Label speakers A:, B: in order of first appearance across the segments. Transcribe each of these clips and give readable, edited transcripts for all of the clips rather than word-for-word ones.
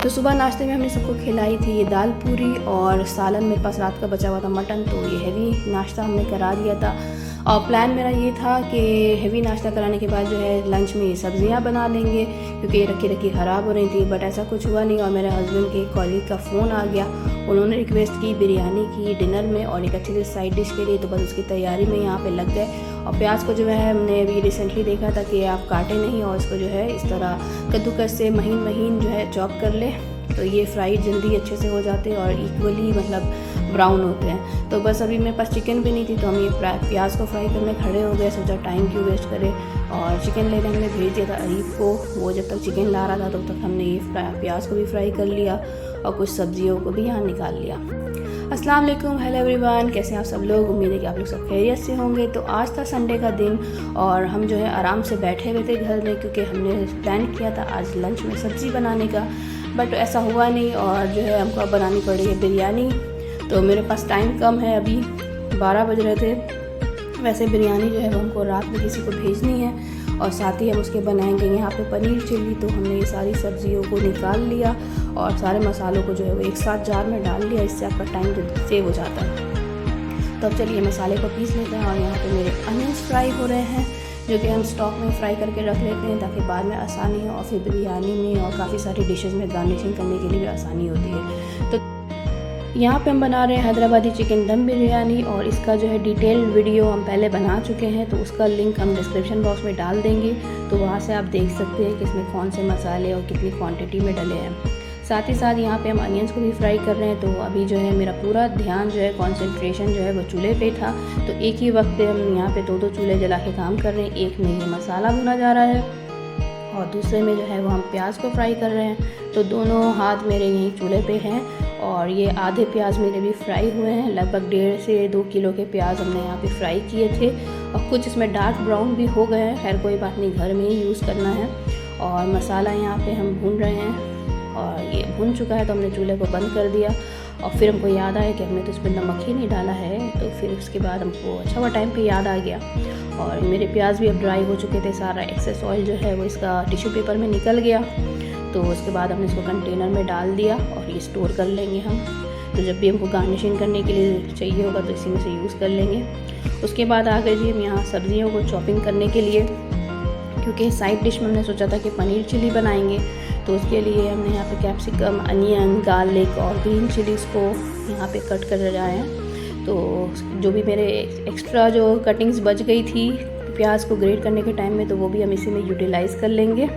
A: तो सुबह नाश्ते में हमने सबको खिलाई थी ये दाल पूरी और सालन मेरे पास रात का बचा हुआ था मटन, तो ये हैवी नाश्ता हमने करा दिया था। और प्लान मेरा ये था कि हैवी नाश्ता कराने के बाद जो है लंच में ये सब्ज़ियाँ बना लेंगे, क्योंकि ये रखी रखी ख़राब हो रही थी, बट ऐसा कुछ हुआ नहीं। और मेरे हस्बैंड के कॉलीग का फ़ोन आ गया, उन्होंने रिक्वेस्ट की बिरयानी की डिनर में और एक अच्छी सी साइड डिश के लिए, तो बस उसकी तैयारी में यहाँ पे लग गए। और प्याज को जो है हमने अभी रिसेंटली देखा था कि आप काटे नहीं और इसको जो है इस तरह कद्दूकस से महीन महीन जो है चॉप कर ले, तो ये फ्राइड जल्दी अच्छे से हो जाते हैं और इक्वली मतलब ब्राउन होते हैं। तो बस अभी मेरे पास चिकन भी नहीं थी, तो हम ये प्याज को फ्राई करने खड़े हो गए। सोचा टाइम क्यों वेस्ट करें, और चिकन लेने हमने भेज दिया था अरीब को। वो जब तक चिकन ला रहा था तब तक हमने ये प्याज को भी फ्राई कर लिया और कुछ सब्जियों को भी यहाँ निकाल लिया। अस्सलाम वालेकुम, हेलो एवरीवन, कैसे हैं आप सब लोग। उम्मीद है कि आप लोग सब खैरियत से होंगे। तो आज था संडे का दिन और हम जो है आराम से बैठे हुए थे घर में, क्योंकि हमने प्लान किया था आज लंच में सब्ज़ी बनाने का, बट ऐसा हुआ नहीं और जो है हमको अब बनानी पड़ी है बिरयानी। तो मेरे पास टाइम कम है, अभी 12 बज रहे थे। वैसे बिरयानी जो है वो हमको रात में किसी को भेजनी है और साथ ही हम उसके बनाएंगे यहाँ पे पनीर चिल्ली। तो हमने ये सारी सब्जियों को निकाल लिया और सारे मसालों को जो है वो एक साथ जार में डाल लिया, इससे आपका टाइम जो सेव हो जाता है। तो अब चलिए मसाले को पीस लेते हैं। और यहाँ पे मेरे अनियंस फ्राई हो रहे हैं, जो कि हम स्टॉक में फ्राई करके रख लेते हैं ताकि बाद में आसानी हो और फिर बिरयानी में और काफ़ी सारी डिशेज़ में गार्निशिंग करने के लिए भी आसानी होती है। तो यहाँ पे हम बना रहे हैं हैदराबादी चिकन दम बिरयानी और इसका जो है डिटेल्ड वीडियो हम पहले बना चुके हैं, तो उसका लिंक हम डिस्क्रिप्शन बॉक्स में डाल देंगे, तो वहाँ से आप देख सकते हैं कि इसमें कौन से मसाले और कितनी क्वांटिटी में डले हैं। साथ ही साथ यहाँ पे हम अनियंस को भी फ्राई कर रहे हैं। तो अभी जो है मेरा पूरा ध्यान जो है कॉन्सेंट्रेशन जो है वो चूल्हे पे था, तो एक ही वक्त पे हम यहाँ पे दो चूल्हे जला के काम कर रहे हैं। एक में ये मसाला भुना जा रहा है और दूसरे में जो है वो हम प्याज को फ्राई कर रहे हैं। तो दोनों हाथ मेरे यहीं चूल्हे पे हैं और ये आधे प्याज मेरे भी फ्राई हुए हैं। लगभग 1.5 से 2 किलो के प्याज हमने यहाँ पे फ्राई किए थे और कुछ इसमें डार्क ब्राउन भी हो गए हैं। खैर कोई बात नहीं, घर में ही यूज़ करना है। और मसाला यहाँ पे हम भून रहे हैं और ये भुन चुका है, तो हमने चूल्हे को बंद कर दिया। और फिर हमको याद आया कि हमने तो इसमें नमक ही नहीं डाला है, तो फिर उसके बाद हमको अच्छा हुआ टाइम पे याद आ गया। और मेरे प्याज भी अब ड्राई हो चुके थे, सारा एक्सेस ऑयल जो है वो इसका टिश्यू पेपर में निकल गया। तो उसके बाद हमने इसको कंटेनर में डाल दिया और ये स्टोर कर लेंगे हम। तो जब भी हमको गार्निशिंग करने के लिए चाहिए होगा तो इसी में से यूज़ कर लेंगे। उसके बाद आ गए जी हम यहाँ सब्जियों को चॉपिंग करने के लिए, क्योंकि साइड डिश में हमने सोचा था कि पनीर चिली बनाएंगे। तो उसके लिए हमने यहाँ पे कैप्सिकम, अनियन, गार्लिक और ग्रीन चिलीज़ को यहाँ पे कट कर रहे हैं। तो जो भी मेरे एक्स्ट्रा जो कटिंग्स बच गई थी प्याज को ग्रेट करने के टाइम में, तो वो भी हम इसी में यूटिलाइज़ कर लेंगे।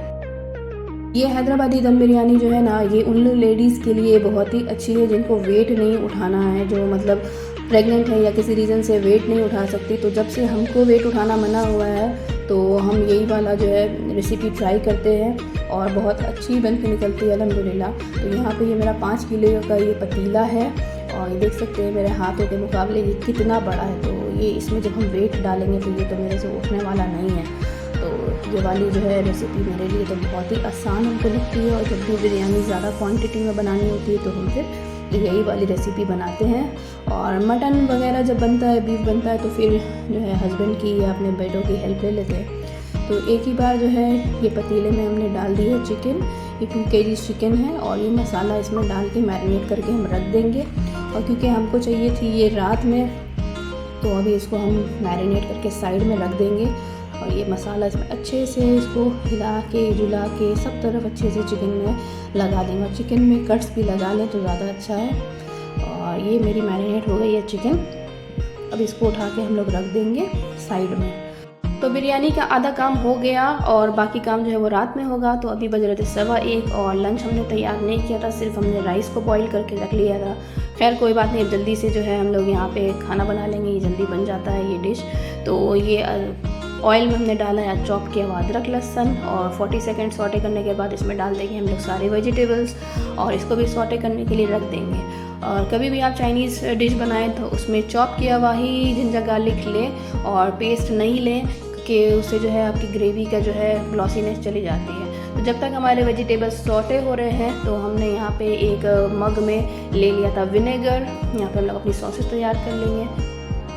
A: ये हैदराबादी दम बिरयानी जो है ना, ये उन लेडीज़ के लिए बहुत ही अच्छी है जिनको वेट नहीं उठाना है, जो मतलब प्रेग्नेंट है या किसी रीज़न से वेट नहीं उठा सकती। तो जब से हमको वेट उठाना मना हुआ है तो हम यही वाला जो है रेसिपी ट्राई करते हैं और बहुत अच्छी बन के निकलती है अल्हम्दुलिल्लाह। तो यहाँ पे ये मेरा 5 किलो का ये पतीला है और ये देख सकते हैं मेरे हाथों के मुकाबले ये कितना बड़ा है। तो ये इसमें जब हम वेट डालेंगे तो ये तो मेरे से उठने वाला नहीं है। तो ये वाली जो है रेसिपी मेरे लिए तो बहुत ही आसान हमको लगती है। और जब भी बिरयानी ज़्यादा क्वांटिटी में बनानी होती है तो हम फिर यही वाली रेसिपी बनाते हैं। और मटन वगैरह जब बनता है, बीफ बनता है, तो फिर जो है हस्बैंड की या अपने बेटों की हेल्प ले लेते हैं। तो एक ही बार जो है ये पतीले में हमने डाल दी है चिकन, ये 2 kg चिकन है और ये मसाला इसमें डाल के मैरिनेट करके हम रख देंगे। और क्योंकि हमको चाहिए थी ये रात में, तो अभी इसको हम मैरिनेट करके साइड में रख देंगे। और ये मसाला इसमें अच्छे से इसको हिला के जुला के सब तरफ अच्छे से चिकन में लगा देंगे। और चिकन में कट्स भी लगा लें तो ज़्यादा अच्छा है। और ये मेरी मैरिनेट हो गई है चिकन, अब इसको उठा के हम लोग रख देंगे साइड में। तो बिरयानी का आधा काम हो गया और बाकी काम जो है वो रात में होगा। तो अभी बज रहे थे 1:15 और लंच हमने तैयार नहीं किया था, सिर्फ हमने राइस को बॉईल करके रख लिया था। खैर कोई बात नहीं, अब जल्दी से जो है हम लोग यहाँ पे खाना बना लेंगे, ये जल्दी बन जाता है ये डिश। तो ये ऑयल में हमने डाला है चॉप किया हुआ अदरक लहसुन और 40 सेकंड सॉटे करने के बाद इसमें डाल देंगे हम लोग सारे वेजिटेबल्स और इसको भी सॉटे करने के लिए रख देंगे। और कभी भी आप चाइनीज़ डिश बनाएं तो उसमें चॉप किया हुआ ही जिंजर गार्लिक लें और पेस्ट नहीं लें, कि उससे जो है आपकी ग्रेवी का जो है ग्लॉसीनेस चली जाती है। तो जब तक हमारे वेजिटेबल्स सॉटे हो रहे हैं तो हमने यहाँ पे एक मग में ले लिया था विनेगर, यहाँ पे हम लोग अपनी सॉसेस तैयार कर लेंगे।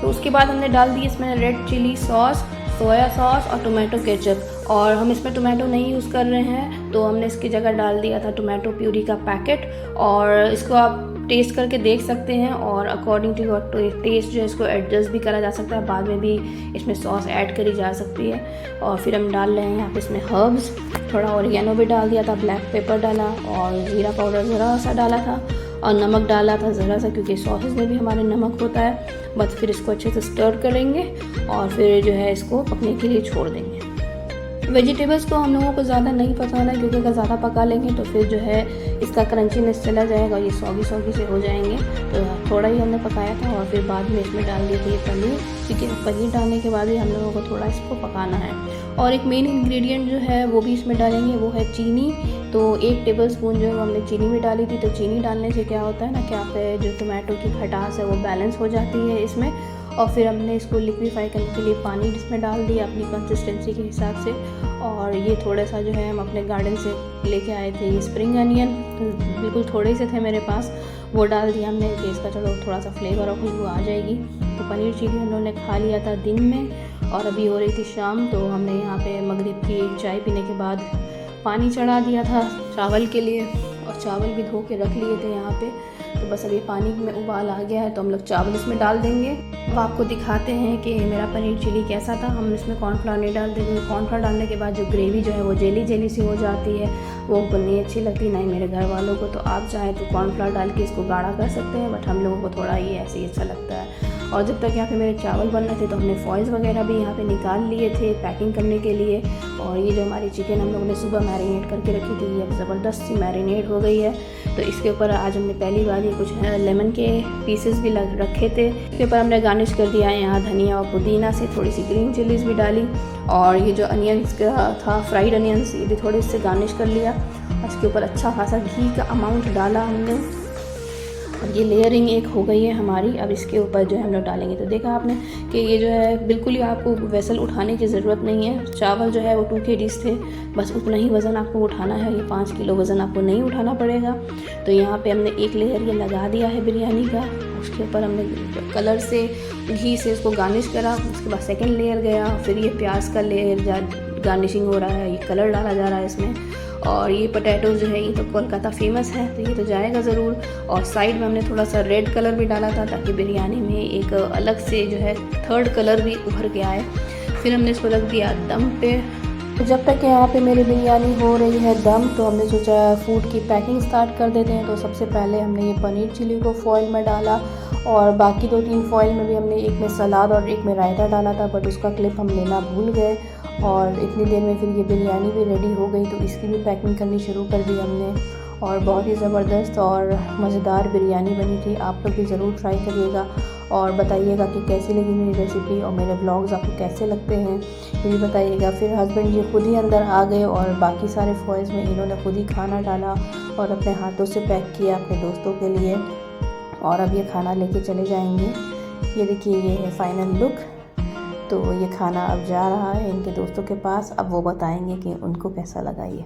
A: तो उसके बाद हमने डाल दी इसमें red chilli sauce, soya sauce और टोमेटो केचप। और हम इसमें टोमेटो नहीं यूज़ कर रहे हैं, तो हमने इसकी जगह डाल दिया था टोमेटो प्यूरी का पैकेट। और इसको आप टेस्ट करके देख सकते हैं और अकॉर्डिंग टू योर टेस्ट जो है इसको एडजस्ट भी करा जा सकता है, बाद में भी इसमें सॉस ऐड करी जा सकती है। और फिर हम डाल रहे हैं यहाँ पे इसमें हर्ब्स, थोड़ा ऑरिगेनो भी डाल दिया था, ब्लैक पेपर डाला और ज़ीरा पाउडर ज़रा सा डाला था और नमक डाला था ज़रा सा, क्योंकि सॉसेस में भी हमारे नमक होता है। बस फिर इसको अच्छे से स्टर करेंगे और फिर जो है इसको पकने के लिए छोड़ देंगे। वेजिटेबल्स को हम लोगों को ज़्यादा नहीं पकाना है, क्योंकि अगर ज़्यादा पका लेंगे तो फिर जो है इसका क्रंचीनेस चला जाएगा, ये सॉगी से हो जाएंगे। तो थोड़ा ही हमने पकाया था और फिर बाद में इसमें डाल दिए थे ये पनीर। ठीक है, पनीर डालने के बाद भी हम लोगों को थोड़ा इसको पकाना है। और एक मेन इंग्रेडिएंट जो है वो भी इसमें डालेंगे, वो है चीनी। तो 1 टेबलस्पून जो है हमने चीनी भी डाली थी। तो चीनी डालने से क्या होता है ना कि आप जो टोमेटो की खटास है वो बैलेंस हो जाती है इसमें। और फिर हमने इसको लिक्विफाई करने के लिए पानी इसमें डाल दिया अपनी कंसिस्टेंसी के हिसाब से। और ये थोड़ा सा जो है हम अपने गार्डन से लेके आए थे ये स्प्रिंग अनियन, तो बिल्कुल थोड़े से थे मेरे पास, वो डाल दिया हमने कि इसका चलो थोड़ा सा फ्लेवर और खुशबू आ जाएगी। तो पनीर चिली हम लोगों ने खा लिया था दिन में और अभी हो रही थी शाम। तो हमने यहाँ पे मगरिब की चाय पीने के बाद पानी चढ़ा दिया था चावल के लिए, और चावल भी धो के रख लिए थे यहाँ पे। तो बस अभी पानी में उबाल आ गया है तो हम लोग चावल इसमें डाल देंगे। अब आपको दिखाते हैं कि मेरा पनीर चिली कैसा था। हम इसमें कॉर्नफ्लावर नहीं डाल देंगे, कॉर्नफ्लावर डालने के बाद जो ग्रेवी जो है वो जेली सी हो जाती है, वो हमको नहीं अच्छी लगती, ना ही मेरे घर वालों को। तो आप चाहें तो कॉर्नफ्लावर डाल के इसको गाढ़ा कर सकते हैं, बट हम लोगों को थोड़ा ये ऐसे ही अच्छा लगता है। और जब तक यहाँ पे मेरे चावल बन रहे थे तो हमने फॉइल्स वगैरह भी यहाँ पे निकाल लिए थे पैकिंग करने के लिए। और ये जो हमारी चिकन हम लोगों ने सुबह मैरिनेट करके रखी थी, ये अब ज़बरदस्त सी मैरिनेट हो गई है। तो इसके ऊपर आज हमने पहली बार ये कुछ लेमन के पीसेस भी रखे थे। इसके ऊपर हमने गार्निश कर दिया है यहाँ धनिया और पुदीना से, थोड़ी सी ग्रीन चिलीज़ भी डाली। और ये जो अनियंस का था, फ्राइड अनियंस, ये भी थोड़े से गार्निश कर लिया। इसके ऊपर अच्छा खासा घी का अमाउंट डाला हमने। और ये लेयरिंग एक हो गई है हमारी। अब इसके ऊपर जो है हम लोग डालेंगे। तो देखा आपने कि ये जो है बिल्कुल ही आपको वेसल उठाने की ज़रूरत नहीं है। चावल जो है वो 2 kgs थे, बस उतना ही वज़न आपको उठाना है। ये 5 किलो वज़न आपको नहीं उठाना पड़ेगा। तो यहाँ पे हमने एक लेयर ये लगा दिया है बिरयानी का। उसके ऊपर हमने कलर से घी से इसको गार्निश करा। उसके बाद सेकेंड लेयर गया, फिर ये प्याज का लेयर गार्निशिंग हो रहा है, ये कलर डाला जा रहा है इसमें। और ये पोटैटो जो है ये तो कोलकाता फेमस है, तो ये तो जाएगा ज़रूर। और साइड में हमने थोड़ा सा रेड कलर भी डाला था ताकि बिरयानी में एक अलग से जो है 3rd कलर भी उभर के आए। फिर हमने इसको रख दिया दम पे। तो जब तक यहाँ पे मेरी बिरयानी हो रही है दम, तो हमने सोचा फूड की पैकिंग स्टार्ट कर देते हैं। तो सबसे पहले हमने ये पनीर चिली को फॉइल में डाला और बाकी 2-3 फॉइल में भी हमने, एक में सलाद और एक में रायता डाला था, बट उसका क्लिप हम लेना भूल गए। और इतनी देर में फिर ये बिरयानी भी रेडी हो गई, तो इसकी भी पैकिंग करनी शुरू कर दी हमने। और बहुत ही ज़बरदस्त और मज़ेदार बिरयानी बनी थी। आप लोग भी ज़रूर ट्राई करिएगा और बताइएगा कि कैसी लगी मेरी रेसिपी और मेरे व्लॉग्स आपको कैसे लगते हैं, ये भी बताइएगा। फिर हस्बैंड जी खुद ही अंदर आ गए और बाकी सारे फॉइल्स में इन्होंने खुद ही खाना डाला और अपने हाथों से पैक किया अपने दोस्तों के लिए। और अब ये खाना लेके चले जाएंगे। ये देखिए, ये है फाइनल लुक। तो ये खाना अब जा रहा है इनके दोस्तों के पास। अब वो बताएंगे कि उनको कैसा लगा ये।